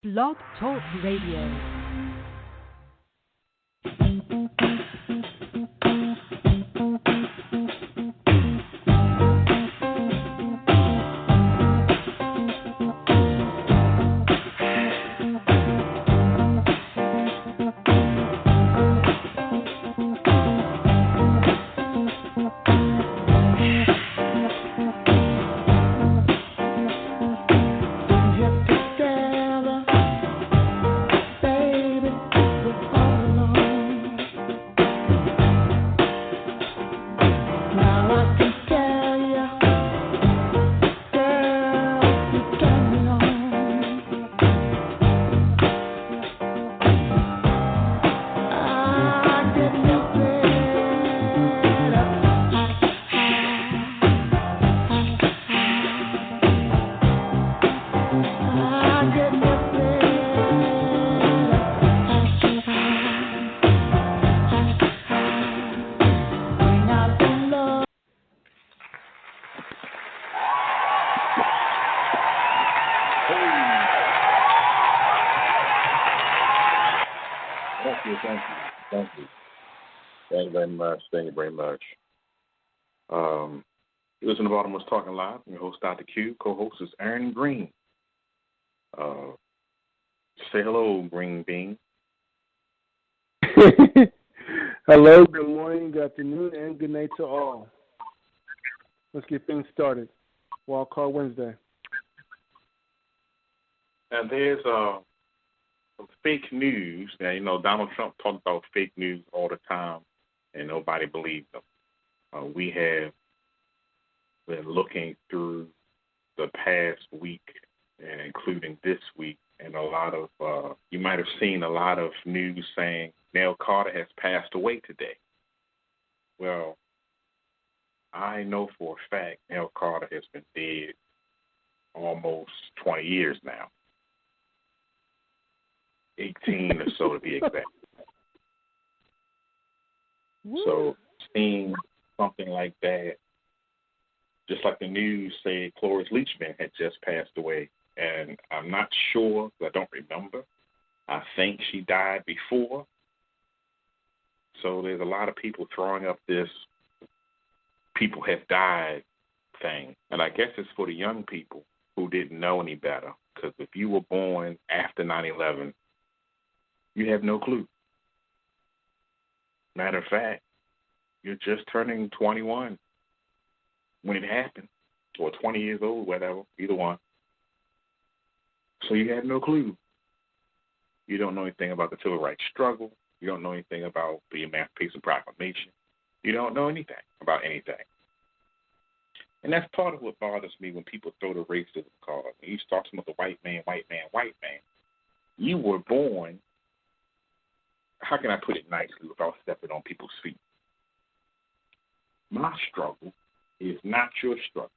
Blog Talk Radio. Thank you very much. You listen to Baltimore's Talking Live. I'm your host, Dr. Q. Co-host is Aaron Green. Say hello, Green Bean. Hello, good morning, good afternoon, and good night to all. Let's get things started. Wild Card Wednesday. And there's some fake news. Now, you know, Donald Trump talked about fake news all the time, and nobody believed them. We have been looking through the past week, and including this week, and a lot of, you might have seen a lot of news saying Nell Carter has passed away today. Well, I know for a fact Nell Carter has been dead almost 20 years now. 18 or so to be exact. So seeing something like that, just like the news said Cloris Leachman had just passed away, and I'm not sure, I don't remember. I think she died before. So there's a lot of people throwing up this people have died thing. And I guess it's for the young people who didn't know any better, because if you were born after 9/11, you have no clue. Matter of fact, you're just turning 21 when it happened, or 20 years old, whatever, either one. So you have no clue. You don't know anything about the civil rights struggle. You don't know anything about the Emancipation Proclamation. You don't know anything about anything. And that's part of what bothers me when people throw the racism card. When you start talking about the white man, white man, white man, you were born, how can I put it nicely without stepping on people's feet? My struggle is not your struggle.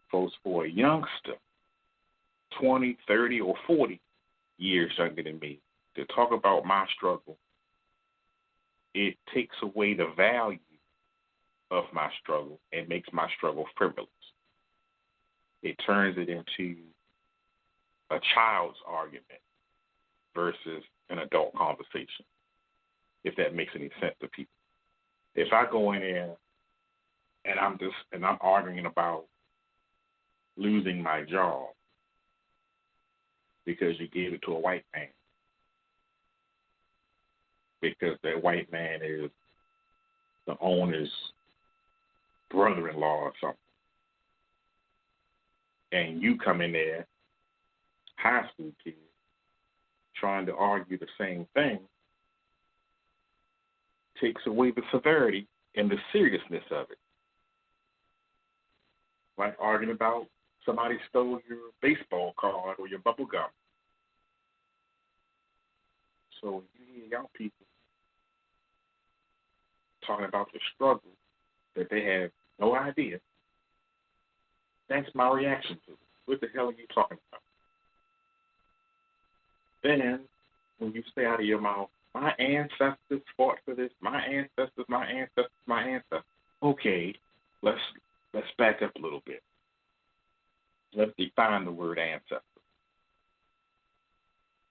Because for a youngster, 20, 30, or 40 years younger than me, to talk about my struggle, it takes away the value of my struggle and makes my struggle frivolous. It turns it into a child's argument versus an adult conversation, if that makes any sense to people. If I go in there and I'm arguing about losing my job because you gave it to a white man, because that white man is the owner's brother-in-law or something, and you come in there, high school kid, trying to argue the same thing, takes away the severity and the seriousness of it. Like arguing about somebody stole your baseball card or your bubble gum. So you hear young people talking about the struggle that they have no idea. That's my reaction to it. What the hell are you talking about? Then, when you say out of your mouth, my ancestors fought for this, my ancestors, my ancestors, my ancestors. Okay, let's back up a little bit. Let's define the word ancestor.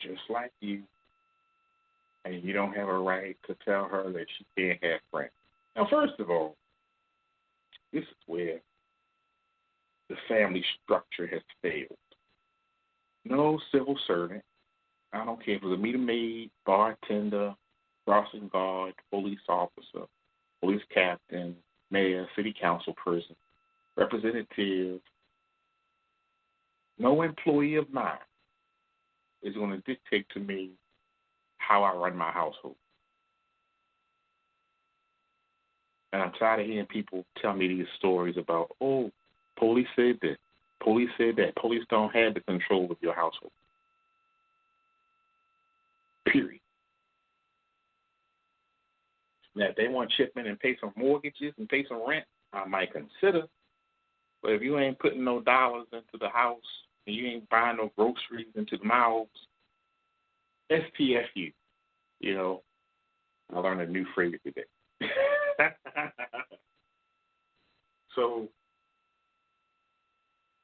just like you, and you don't have a right to tell her that she can't have friends. Now, first of all, this is where the family structure has failed. No civil servant, I don't care if it was a meter maid, bartender, crossing guard, police officer, police captain, mayor, city council person, representative, no employee of mine is going to dictate to me how I run my household. And I'm tired of hearing people tell me these stories about, oh, police said this, police said that. Police don't have the control of your household. Period. Now, if they want to chip in and pay some mortgages and pay some rent, I might consider. But if you ain't putting no dollars into the house and you ain't buying no groceries into the mouths, STFU. You know, I learned a new phrase today. So,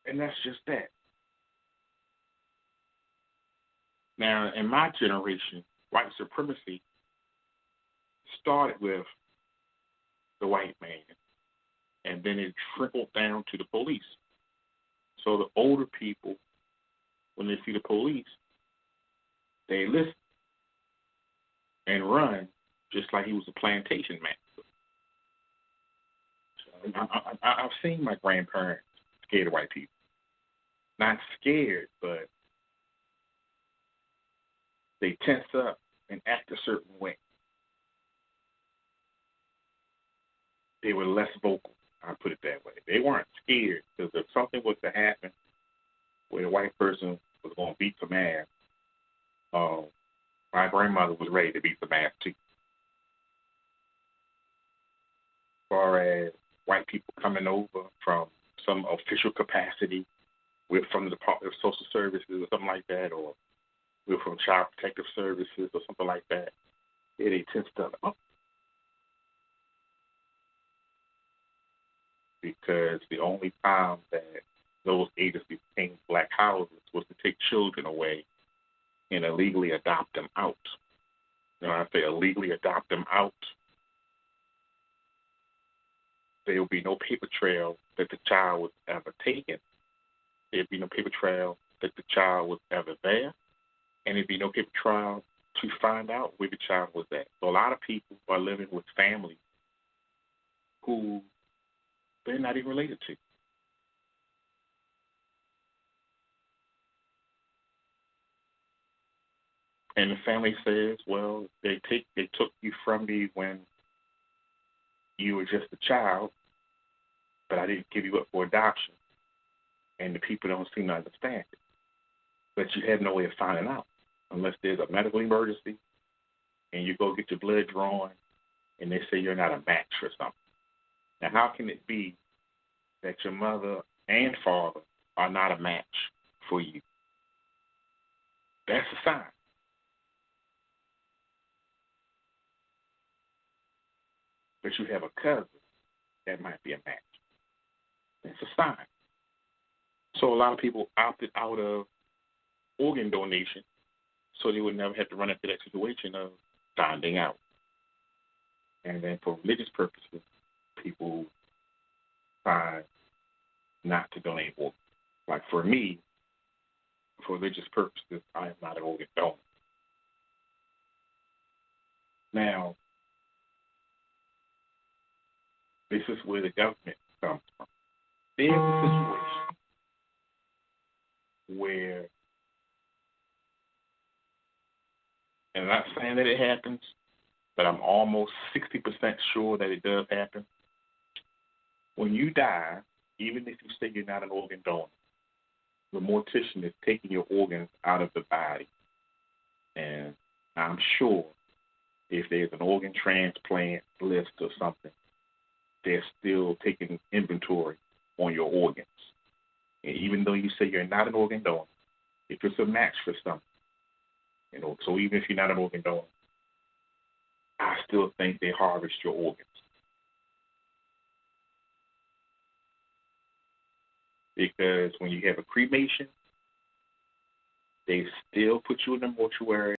and that's just that. Now, in my generation, white supremacy started with the white man, and then it trickled down to the police. So the older people, when they see the police, they listen and run just like he was a plantation master. So I've seen my grandparents scared of white people. Not scared, but they tense up and act a certain way. They were less vocal, I'll put it that way. They weren't scared, because if something was to happen where a white person was going to beat some ass, my grandmother was ready to beat some ass too. As far as white people coming over from some official capacity, we're from the Department of Social Services or something like that, or we're from Child Protective Services or something like that, they tend to because the only time that those agencies came to black houses was to take children away and illegally adopt them out. You know, if they illegally adopt them out, there will be no paper trail that the child was ever taken. There'd be no paper trail that the child was ever there, and there'd be no paper trail to find out where the child was at. So a lot of people are living with families who they're not even related to. And the family says, well, they took you from me when you were just a child, but I didn't give you up for adoption. And the people don't seem to understand it. But you have no way of finding out unless there's a medical emergency and you go get your blood drawn and they say you're not a match or something. Now, how can it be that your mother and father are not a match for you? That's a sign. But you have a cousin that might be a match. That's a sign. So a lot of people opted out of organ donation so they would never have to run into that situation of finding out. And then for religious purposes, people find not to donate organs. Like for me, for religious purposes, I am not an organ donor. Now, this is where the government comes from. There's a situation where, and I'm not saying that it happens, but I'm almost 60% sure that it does happen. When you die, even if you say you're not an organ donor, the mortician is taking your organs out of the body. And I'm sure if there's an organ transplant list or something, they're still taking inventory on your organs. And even though you say you're not an organ donor, if it's a match for something, you know, so even if you're not an organ donor, I still think they harvest your organs. Because when you have a cremation, They still put you in the mortuary